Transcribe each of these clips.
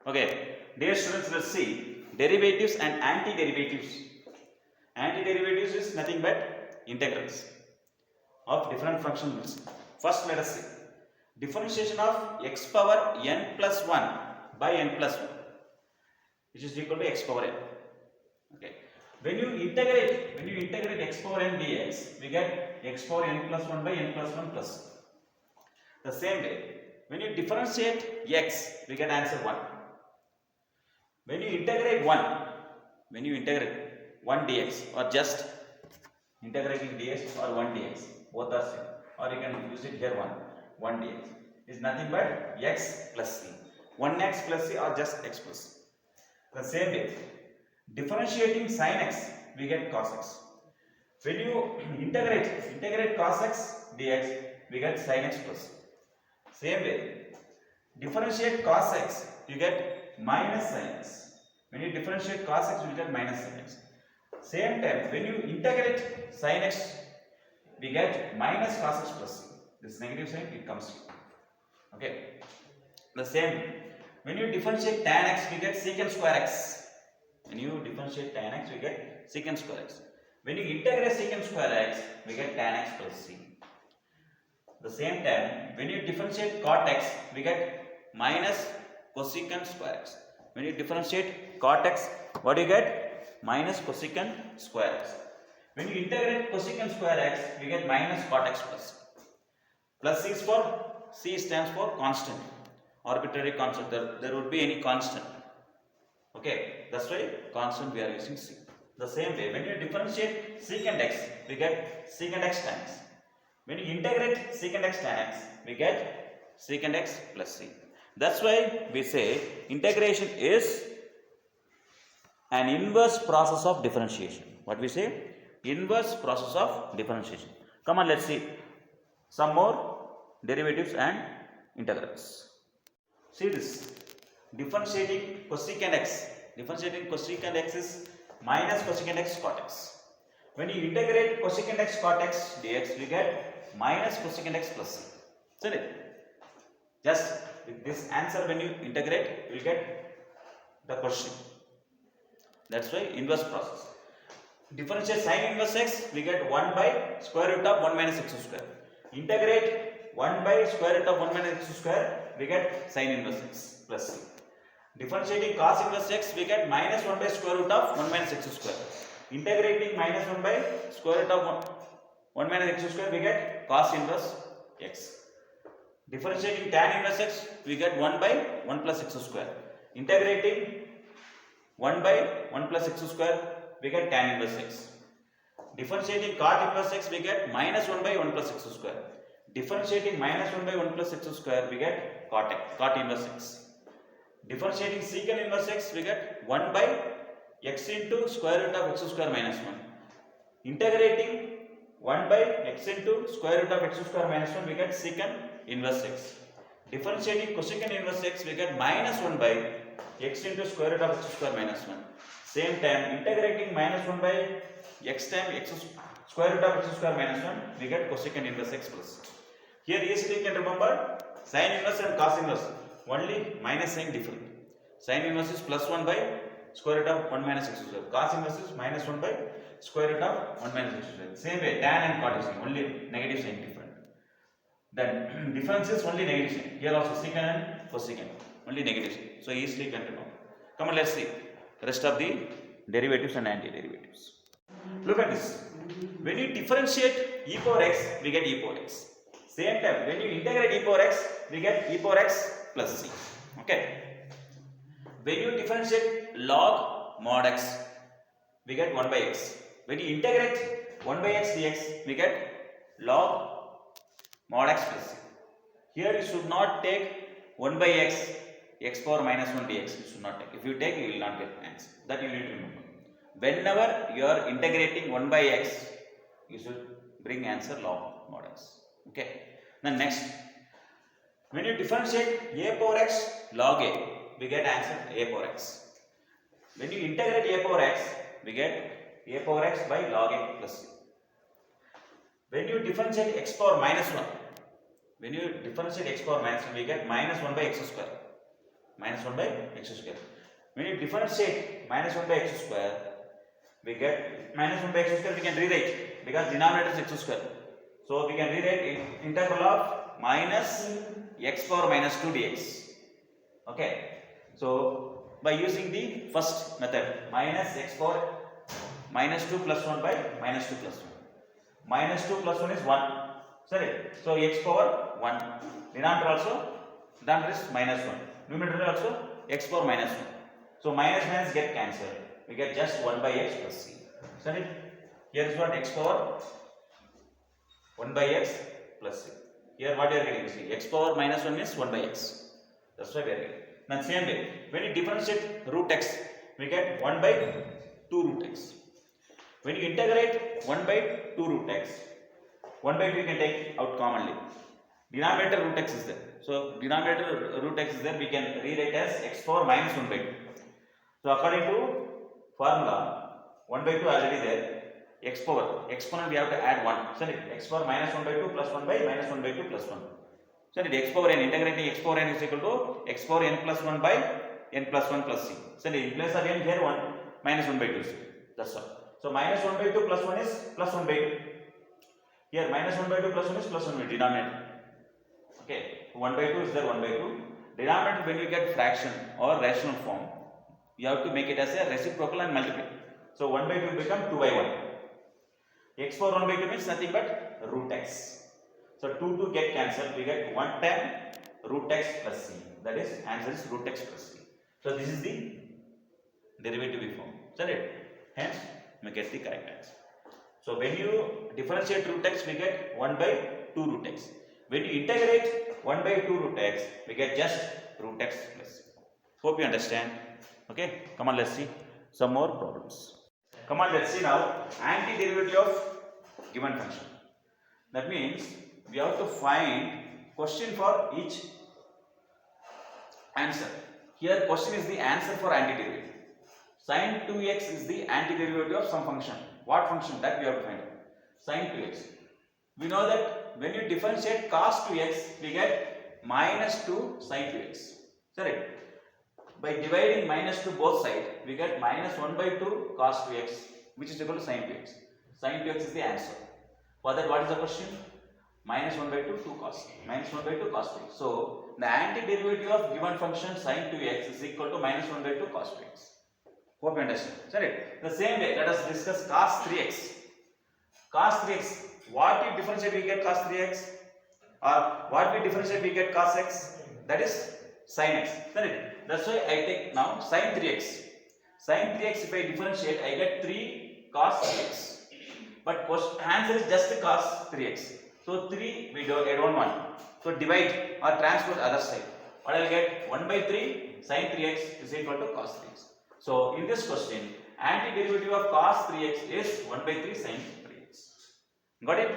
Okay, dear students, let's see derivatives and anti-derivatives. Anti-derivatives is nothing but integrals of different functions. First, let us see differentiation of x power n plus 1 by n plus 1, which is equal to x power n. Okay, when you integrate x power n dx, we get x power n plus 1 by n plus 1 plus. The same way, when you differentiate x, we get answer 1. When you integrate 1 dx or just integrating dx or 1 dx, both are same, or you can use it here 1 dx is nothing but x plus c. 1x plus c or just x plus c. The same way, differentiating sin x, we get cos x. When you integrate cos x dx, we get sin x plus. Same way, differentiate cos x, you get minus sin x. When you differentiate cos x, you get minus sin x. Same time, when you integrate sin x, we get minus cos x plus c. This negative sign, it comes here. Okay. The same, when you differentiate tan x, we get secant square x. When you differentiate tan x, we get secant square x. When you integrate secant square x, we get tan x plus c. The same time, when you differentiate cot x, we get minus cosecant square x. When you differentiate cot x, what do you get? Minus cosecant square x. When you integrate cosecant square x, we get minus cot x plus. Plus c is for, c stands for constant, arbitrary constant. There would be any constant. Okay, that's why constant we are using c. The same way, when you differentiate secant x, we get secant x tan x. When you integrate secant x tan x, we get secant x plus c. That's why we say integration is an inverse process of differentiation. What we say? Inverse process of differentiation. Come on, let's see some more derivatives and integrals. See this. Differentiating cosecant x. Differentiating cosecant x is minus cosecant x cot x. When you integrate cosecant x cot x dx, we get minus cosecant x plus c. Isn't it? Just with this answer, when you integrate, you will get the question. That's why inverse process. Differentiate sin inverse x, we get 1 by square root of 1 minus x square. Integrate 1 by square root of 1 minus x square, we get sin inverse x plus c. Differentiating cos inverse x, we get minus 1 by square root of 1 minus x square. Integrating minus 1 by square root of 1 minus x square, we get cos inverse x. Differentiating tan inverse x, we get 1 by 1 plus x square. Integrating 1 by 1 plus x square, we get tan inverse x. Differentiating cot inverse x, we get minus 1 by 1 plus x square. Differentiating minus 1 by 1 plus x square, we get cot inverse x. Differentiating secant inverse x, we get 1 by x into square root of x square minus 1. Integrating 1 by x into square root of x square minus 1, we get secant inverse x. Differentiating cosecant inverse x, we get minus 1 by x into square root of x square minus 1. Same time, integrating minus 1 by x times x square root of x square minus 1, we get cosecant inverse x plus. Here easily you can remember sin inverse and cos inverse, only minus sign different. Sin inverse is plus 1 by square root of 1 minus x square. Cos inverse is minus 1 by square root of 1 minus x square. Same way, tan and cot is only negative sign different. Then difference is only negative sign. Here also secant and cosecant, only negative sign. So easily you can remember. Come on, let's see the rest of the derivatives and anti-derivatives. Look at this. When you differentiate e power x, we get e power x. Same time, when you integrate e power x, we get e power x plus c. Okay. When you differentiate log mod x, we get 1 by x. When you integrate 1 by x dx, we get log mod x plus c. Here you should not take 1 by x power minus 1 dx. You should not take. If you take, you will not get answer. That you need to remember. Whenever you are integrating 1 by x, you should bring answer log mod x. Okay. Then next, when you differentiate a power x log a, we get answer a power x. When you integrate a power x, we get a power x by log a plus c. When you differentiate x power minus 1, we get minus 1 by x square. minus 1 by x square. When you differentiate minus 1 by x square, we get minus 1 by x square, we can rewrite because denominator is x square. So we can rewrite integral of minus x power minus 2 dx. Okay. So by using the first method, minus x power minus 2 plus 1 by minus 2 plus 1. Minus 2 plus 1 is 1. Sorry. So x power 1. Denominator also, denominator is minus 1. Numerator also x power minus 1. So minus minus get cancelled. We get just 1 by x plus c. Sorry. Here is what x power 1 by x plus c. Here what you are getting? See, x power minus 1 means 1 by x. That's why we are getting. Now same way, when you differentiate root x, we get 1 by 2 root x. When you integrate 1 by 2 root x, 1 by 2 you can take out commonly. Denominator root x is there. So denominator root x is there, we can rewrite as x power minus 1 by 2. So according to formula, 1 by 2 already there. X power, exponent we have to add 1. Sorry, x power minus 1 by 2 plus 1 by minus 1 by 2 plus 1. So the x power n, integrating x power n is equal to x power n plus 1 by n plus 1 plus c. So in place of n here 1 minus 1 by 2 c. That's all. So minus 1 by 2 plus 1 is plus 1 by 2. Here minus 1 by 2 plus 1 is plus 1 by denominator. Okay, 1 by 2 is there 1 by 2. Denominator when you get fraction or rational form, you have to make it as a reciprocal and multiply. So 1 by 2 will become 2 by 1. X power 1 by 2 means nothing but root x. So 2 get cancelled, we get 1 time root x plus c. That is, answer is root x plus c. So this is the derivative we form. Hence, we get the correct answer. So when you differentiate root x, we get 1 by 2 root x. When you integrate 1 by 2 root x, we get just root x plus c. Hope you understand. Okay, come on, let's see some more problems. Come on, let's see now antiderivative of given function. That means we have to find question for each answer. Here question is the answer for antiderivative. Sin 2x is the antiderivative of some function. What function? That we have to find out. Sin 2x. We know that when you differentiate cos 2x, we get minus 2 sin 2x. Sorry. By dividing minus 2 both sides, we get minus 1 by 2 cos 2x, which is equal to sin 2x. Sin 2x is the answer. For that, what is the question? Minus 1 by 2, 2 cos. Minus 1 by 2 cos 2x. So, the antiderivative of given function sin 2x is equal to minus 1 by 2 cos 2x. Hope you understand. Sorry. The same way, let us discuss cos 3x. Cos 3x. What we differentiate, we get cos 3x. Or what we differentiate, we get cos x. That is sin x. Sorry. That's why I take now sin 3x. Sin 3x, if I differentiate, I get 3 cos 3x. But answer is just cos 3x. So 3 we don't add 1. So divide or transpose other side. What I will get? 1 by 3 sin 3x is equal to cos 3x. So in this question, antiderivative of cos 3x is 1 by 3 sin 3x. Got it?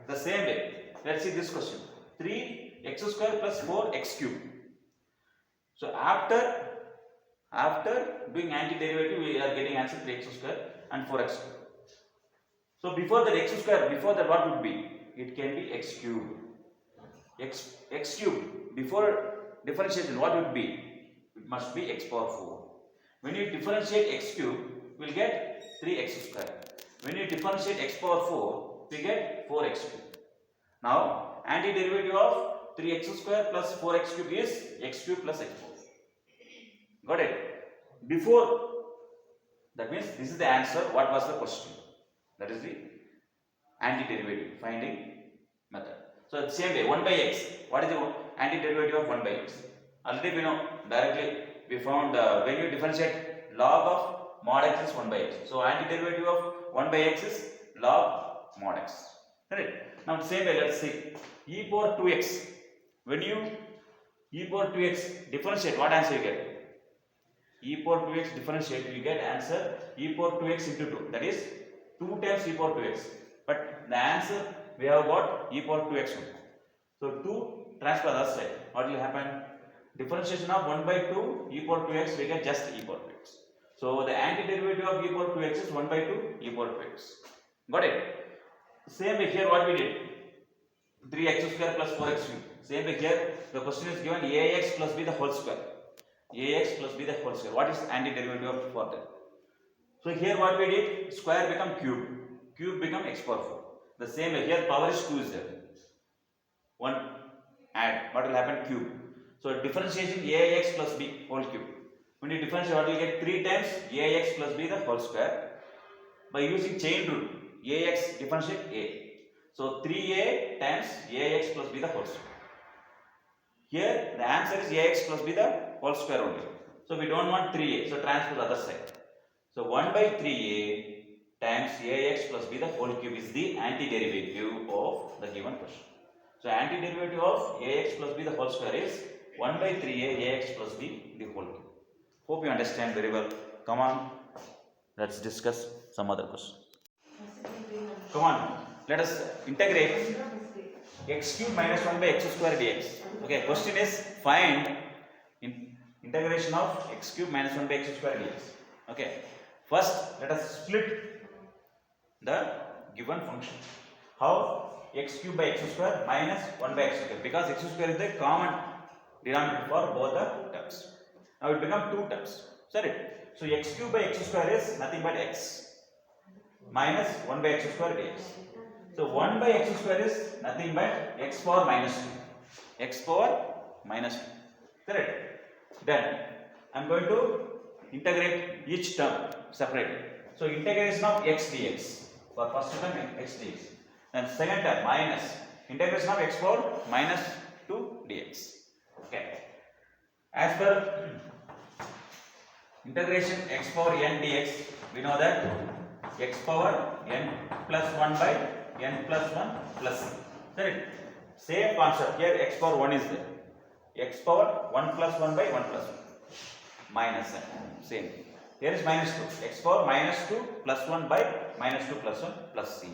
The same way. Let's see this question. 3x square plus 4x cube. So after doing antiderivative, we are getting answer 3x square and 4x square. So before that x square, before that what would be? It can be x cube. X cube. Before differentiation, what would be? It must be x power 4. When you differentiate x cube, we will get 3x square. When you differentiate x power 4, we get 4x cube. Now, antiderivative of 3x square plus 4x cube is x cube plus x power 4. Got it? Before, that means this is the answer. What was the question? That is the antiderivative finding method. So, the same way, 1 by x. What is the antiderivative of 1 by x? Already we know directly. We found when you differentiate log of mod x is 1 by x. So antiderivative of 1 by x is log mod x. Right? Now same way, let's see e power 2x. When you e power 2x differentiate, what answer you get? E power 2x differentiate, you get answer e power 2x into 2. That is 2 times e power 2x. But the answer we have got e power 2x only. So 2 transfer other side. What will happen? Differentiation of 1 by 2 e power 2x, we get just e power 2x. So the antiderivative of e power 2x is 1 by 2 e power 2x. Got it? Same way here what we did? 3x square plus 4x cube. Same way here the question is given ax plus b the whole square. ax plus b the whole square. What is antiderivative of for that? So here what we did, square become cube, cube become x power 4. The same way here power is 2 is there. One add, what will happen? Cube. So differentiation ax plus b whole cube. When you differentiate, what will get? 3 times ax plus b the whole square. By using chain rule, ax differentiate a. So 3a times ax plus b the whole square. Here the answer is ax plus b the whole square only. So we don't want 3a, so transfer the other side. So 1 by 3a times ax plus b the whole cube is the antiderivative of the given question. So antiderivative of ax plus b the whole square is 1 by 3a ax plus b the whole cube. Hope you understand very well. Come on, let's discuss some other question. Come on, let us integrate x cube minus 1 by x square dx. Okay, question is find integration of x cube minus 1 by x square dx. Okay, first let us split the given function. How? X cube by x square minus 1 by x square, because x square is the common denominator for both the terms. Now it become two terms. Sorry. So x cube by x square is nothing but x minus 1 by x square dx. So 1 by x square is nothing but x power minus 2. X power minus 2. Correct? Then I am going to integrate each term separately. So integration of x dx. For first term x dx. Then second term minus integration of x power minus 2 dx. Okay. As per integration x power n dx, we know that x power n plus 1 by n plus 1 plus c. Correct? Same concept here, x power 1 is there. X power 1 plus 1 by 1 plus 1 minus n. Same. Here is minus 2. X power minus 2 plus 1 by minus 2 plus 1 plus c.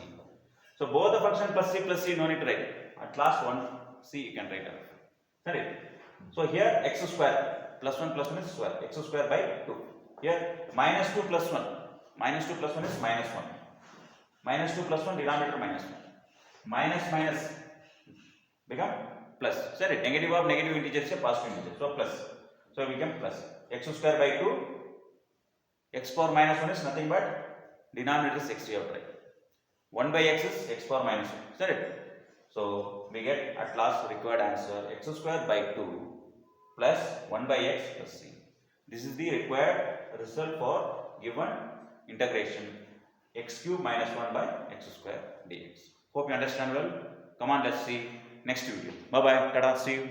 So both the function plus c no need to write. At last 1 c you can write. Correct? So here x square plus 1 is square. X square by 2. Here minus 2 plus 1. Minus 2 plus 1 is minus 1. Minus 2 plus 1 denominator minus 1. Minus become plus. Sorry, negative of negative integer is a positive integer. So plus. So we become plus. X square by 2. X power minus 1 is nothing but denominator is x. You have to write. 1 by x is x power minus 1. Sorry. So we get at last required answer x square by 2 plus 1 by x plus c. This is the required result for given integration x cube minus 1 by x square dx. Hope you understand well. Come on, let's see next video. Bye bye. Tada. See you.